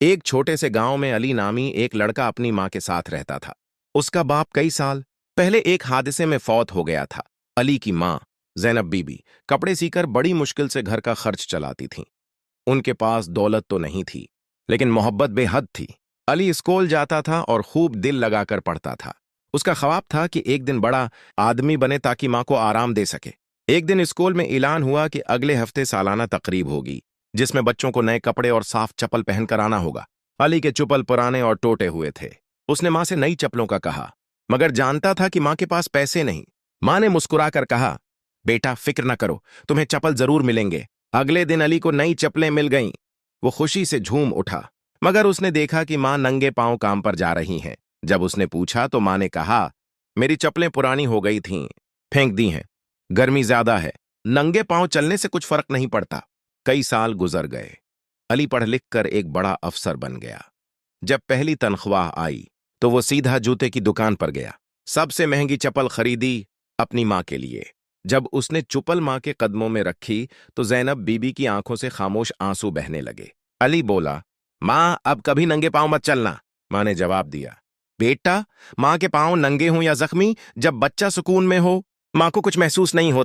एक छोटे से गांव में अली नामी एक लड़का अपनी मां के साथ रहता था। उसका बाप कई साल पहले एक हादसे में फौत हो गया था। अली की मां जैनब बीबी कपड़े सीकर बड़ी मुश्किल से घर का खर्च चलाती थीं। उनके पास दौलत तो नहीं थी, लेकिन मोहब्बत बेहद थी। अली स्कूल जाता था और खूब दिल लगाकर पढ़ता था। उसका ख्वाब था कि एक दिन बड़ा आदमी बने ताकि मां को आराम दे सके। एक दिन स्कूल में ऐलान हुआ कि अगले हफ्ते सालाना तकरीब होगी, जिसमें बच्चों को नए कपड़े और साफ चप्पल पहनकर आना होगा। अली के चप्पल पुराने और टूटे हुए थे। उसने मां से नई चप्पलों का कहा, मगर जानता था कि मां के पास पैसे नहीं। मां ने मुस्कुराकर कहा, बेटा फिक्र न करो, तुम्हें चप्पल जरूर मिलेंगे। अगले दिन अली को नई चप्पलें मिल गईं। वो खुशी से झूम उठा, मगर उसने देखा कि मां नंगे पांव काम पर जा रही हैं। जब उसने पूछा तो मां ने कहा, मेरी चप्पलें पुरानी हो गई थीं, फेंक दी हैं। गर्मी ज्यादा है, नंगे पांव चलने से कुछ फर्क नहीं पड़ता। कई साल गुजर गए। अली पढ़ लिख कर एक बड़ा अफसर बन गया। जब पहली तनख्वाह आई तो वो सीधा जूते की दुकान पर गया। सबसे महंगी चप्पल खरीदी अपनी मां के लिए। जब उसने चुपल मां के कदमों में रखी तो जैनब बीबी की आंखों से खामोश आंसू बहने लगे। अली बोला, मां अब कभी नंगे पांव मत चलना। मां ने जवाब दिया, बेटा मां के पांव नंगे हों या जख्मी, जब बच्चा सुकून में हो मां को कुछ महसूस नहीं होता।